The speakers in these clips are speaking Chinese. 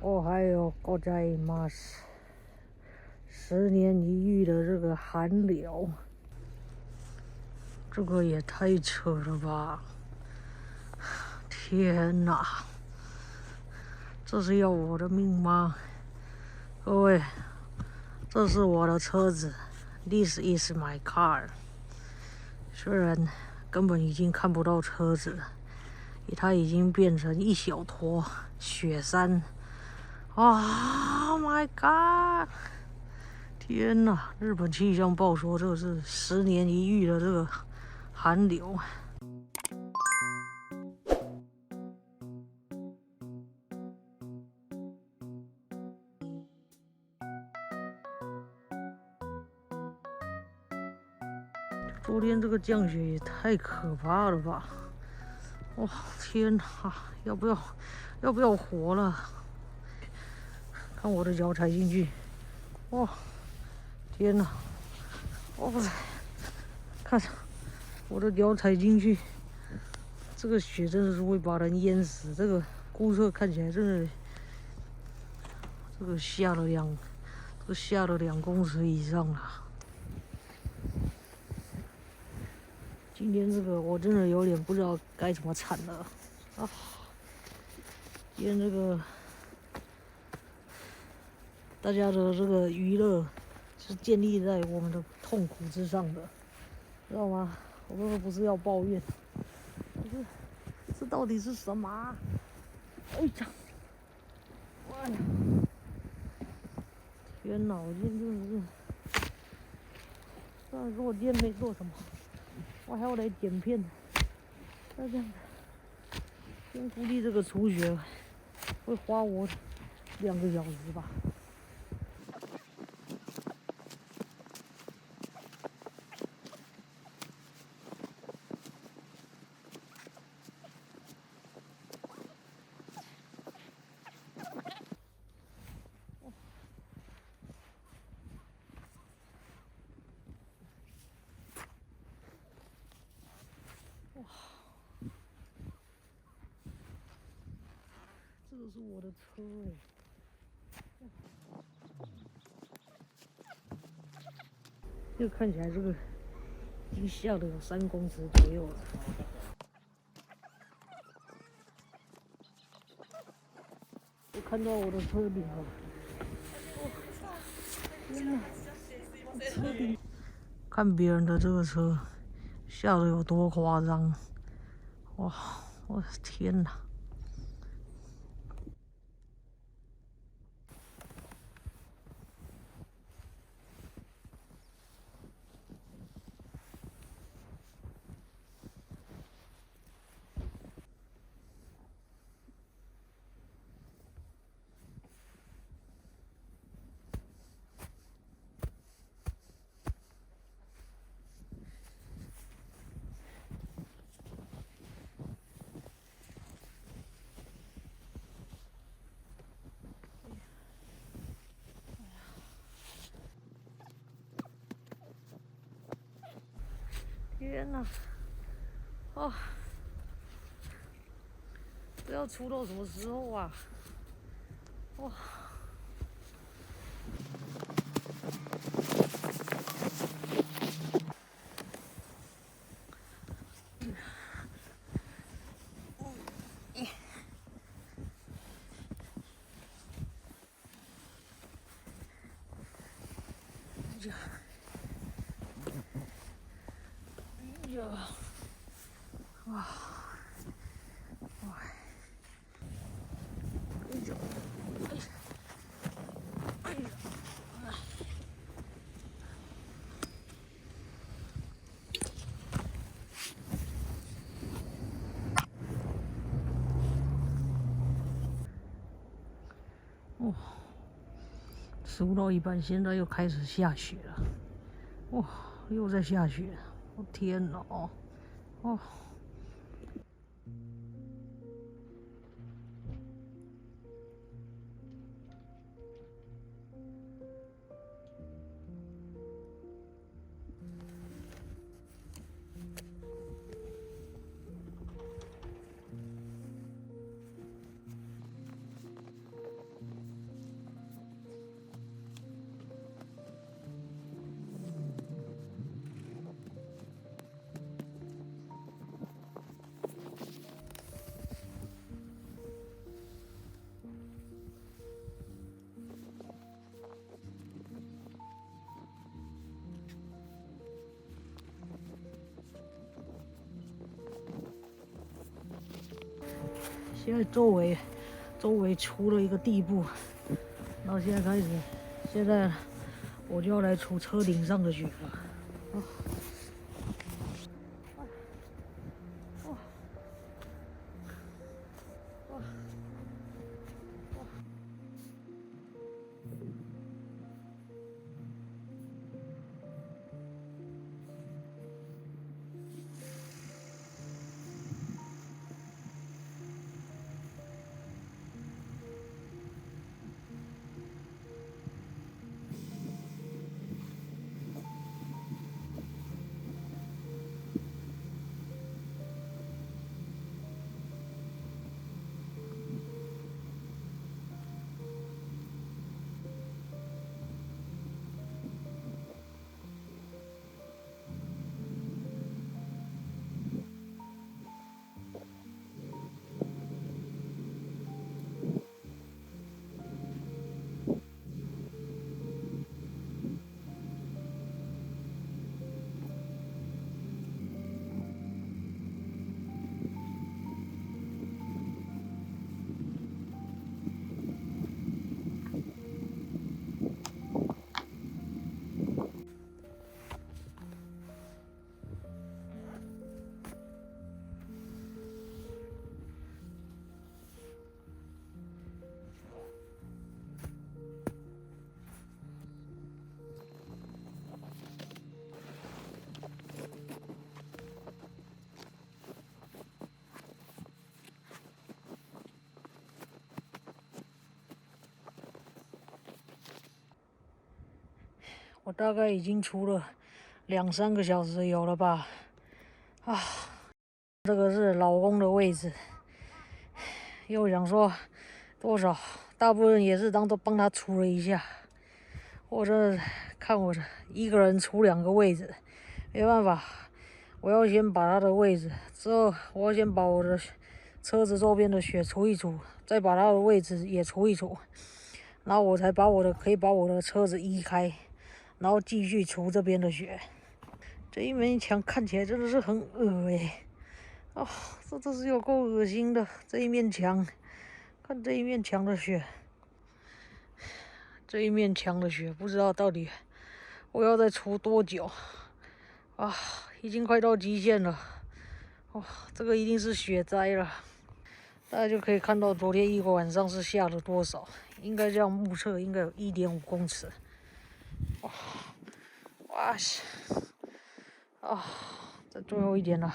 哦，还有ございます。10年一遇的这个寒流，这个也太扯了吧！天哪，这是要我的命吗？各位，这是我的车子 ，This is my car。虽然根本已经看不到车子了，它已经变成一小坨雪山。Oh my god！ 天哪！日本气象报说这是10年一遇的这个寒流。昨天这个降雪也太可怕了吧！哇，天哪！要不要活了？看我的脚踩进去，哇，天哪！哇塞，看我的脚踩进去，这个雪真的是会把人淹死。这个估测看起来真的，这个下了2公尺以上了。今天这个我真的有点不知道该怎么铲了啊！今天这个大家的这个娱乐是建立在我们的痛苦之上的，知道吗？我根本不是要抱怨，这到底是什么啊？哎呀！哎呀！天哪！我今天真的是，上来给我今天没做什么，我还要来剪片。那这样子，今天估计这个除雪会花我2个小时吧。哇，这个是我的车哎。这个看起来这个已经下了有3公尺左右了。我看到我的车顶了。天哪！车顶，看别人的这个车下的有多夸张！哇，我的天哪！天哪！啊，这要出到什么时候啊？哇！呀，哇，哇，哎呀，哎呀，哦，输到一半，现在又开始下雪了。哇，又在下雪！我天哪！哦。现在周围除了一个地布，然后现在开始，现在我就要来除车顶上的雪了。我大概已经除了2、3个小时有了吧。啊，这个是老公的位置，又想说多少，大部分也是都帮他除了一下。我这看我一个人除2个位置，没办法，我要先把他的位置，之后我要先把我的车子周边的雪除一除，再把他的位置也除一除，然后我才可以把我的车子移开。然后继续除这边的雪，这一面墙看起来真的是很恶哎，哦，这是有够恶心的。这一面墙，看这一面墙的雪，这一面墙的雪，不知道到底我要再除多久啊！已经快到极限了，哇，这个一定是雪灾了。大家就可以看到昨天一个晚上是下了多少，应该这样目测应该有1.5公尺。哇塞！啊，这最后一点了。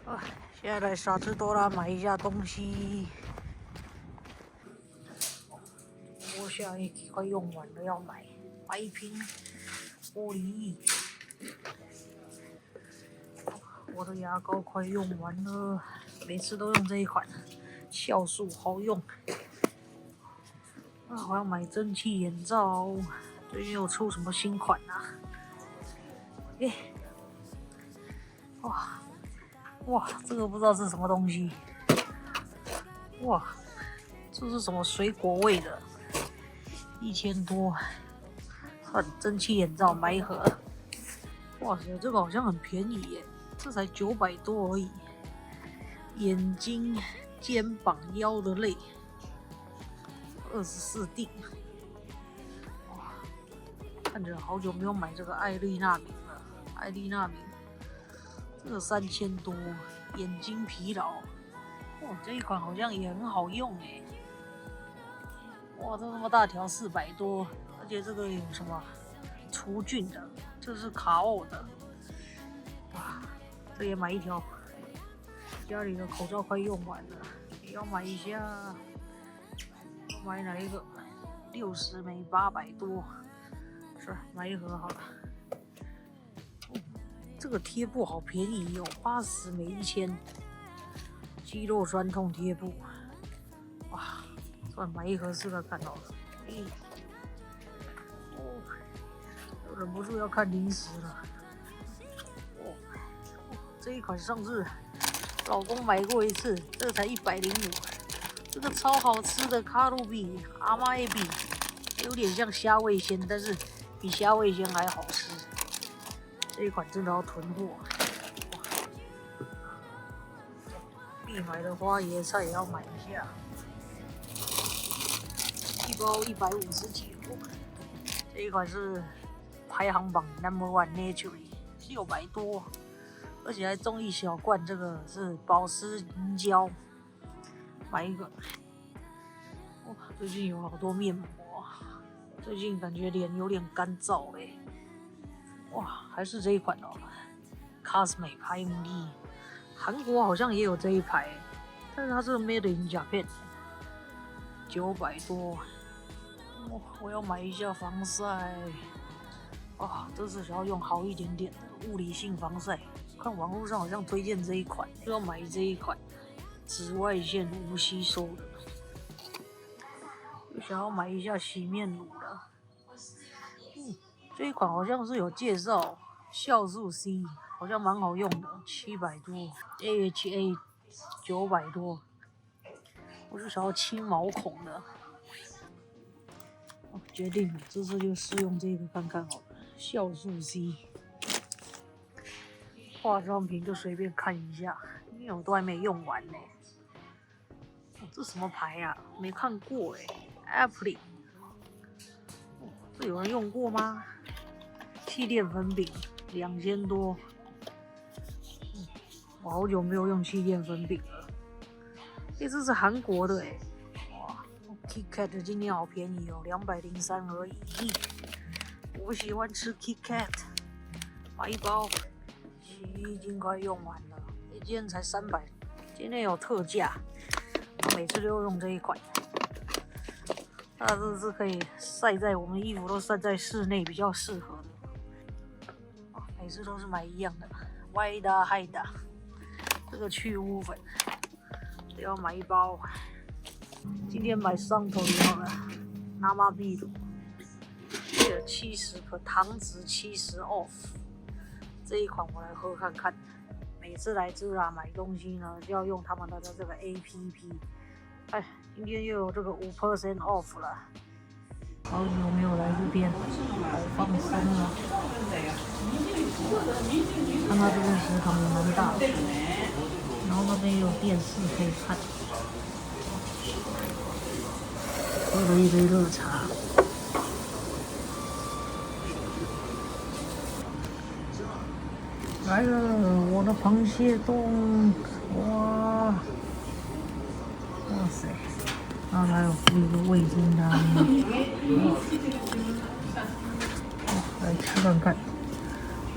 啊，现在来傻吃多拉买一下东西。我下一集快用完了，要买一瓶玻璃液。我的牙膏快用完了，每次都用这一款，酵素好用。啊，我要买蒸汽眼罩，最近有出什么新款啊？哇，这个不知道是什么东西。哇，这是什么水果味的？1000多。看蒸汽眼罩买一盒。哇塞，这个好像很便宜耶，这才900多而已。眼睛、肩膀、腰的泪，24锭。哇，看着好久没有买这个艾丽娜明了。艾丽娜明，这个3000多。眼睛疲劳，哇，这一款好像也很好用哎。哇，这么大条400多，而且这个有什么除菌的，这是卡欧的。哇，这也买一条。家里的口罩快用完了，也要买一下。买哪一个？60枚800多，是买一盒好了。这个贴布好便宜哦，80枚1000。肌肉酸痛贴布，哇，算买一盒试看看好了。忍不住要看零食了。这一款上次老公买过一次，这才105。这个超好吃的卡路比阿妈 A 比，有点像虾味鲜，但是比虾味鲜还好吃。这一款真的要囤货。必买的花椰菜也要买一下，一包159。这一款是排行榜 No.1 Naturally 600多，而且还中一小罐，这个是保湿凝胶，买一个。哇，最近有好多面膜，最近感觉脸有点干燥哇，还是这一款哦 ，Cosme 排名1，韩国好像也有这一排，但是它是 Made in Japan， 900多。哇，我要买一下防晒。这次想要用好一点点的物理性防晒，看网络上好像推荐这一款，就要买这一款紫外线无吸收的。又想要买一下洗面乳了。这一款好像是有介绍酵素 C， 好像蛮好用的，700多 ，AHA 900多。我是想要清毛孔的。决定了，这次就试用这个看看好了。酵素 C， 化妆品就随便看一下，因为我都还没用完呢。这什么牌啊？没看过Apple， 这有人用过吗？气垫粉饼2000多，我好久没有用气垫粉饼了。这是韩国的哇 ，KitKat 今天好便宜哦，203而已。我喜欢吃 KitKat， 买一包，已经快用完了。今天才300，今天有特价，我每次都用这一款。它这是可以晒在我们衣服都晒在室内比较适合的。每次都是买一样的 ，Vita Hida 这个去污粉，这要买一包。今天买上头好了，Nama B 乳。70克，糖值70 off， 这一款我来喝看看。每次来Zara买东西呢，就要用他们的这个 APP。今天又有这个5% off 了。好久没有来这边，好放松啊！看到这边食堂也蛮大的，然后那边也有电视可以看。喝了一杯热茶。来了，我的螃蟹冻，哇塞！然后还有附一个味噌汤，来吃看看。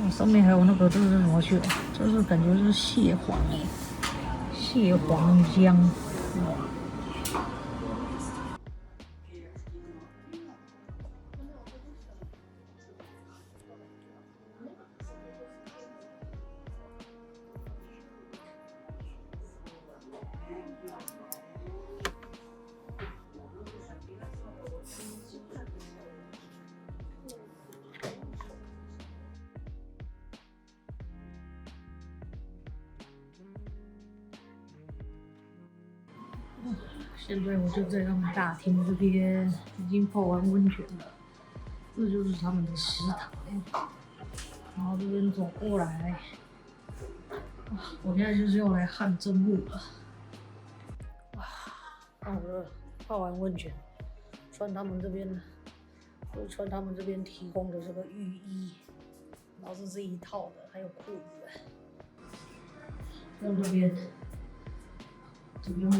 上面还有那个，这是什么去？这是感觉是蟹黄蟹黄姜。现在我就在他们大厅这边，已经泡完温泉了。这就是他们的食堂，然后这边走过来，我现在就是要来汗蒸木了。好热，泡完温泉，穿他们这边提供的这个浴衣，然后这是一套的，还有裤子。到这边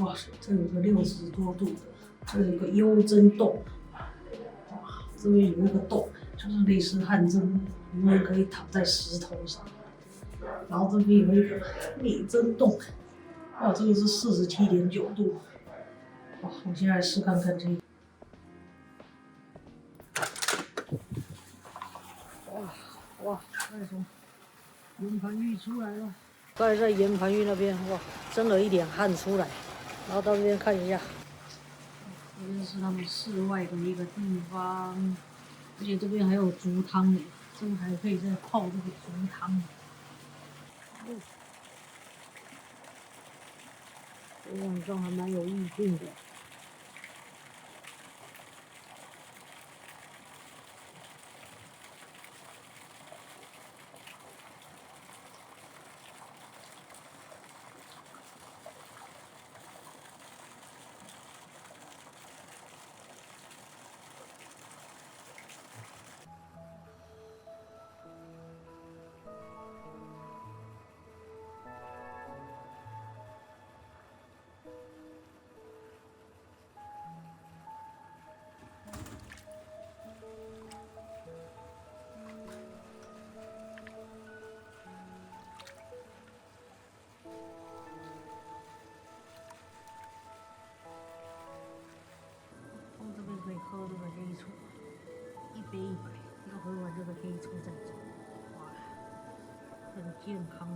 哇，这有个60多度的，这有个幽蒸洞，哇，这边有一个洞，就是类似汗蒸木，你们可以躺在石头上。然后这边有一个内蒸洞，哇，这个是47.9度，哇，我现在来试看看这个。哇，那什么，岩盘浴出来了。刚才在岩盘浴那边，哇，蒸了一点汗出来，然后到这边看一下，这边是他们室外的一个地方，而且这边还有竹汤呢，这边还可以再泡这个竹汤。这晚上还蛮有意境的。杯，要喝完这个黑醋再走，哇，很健康。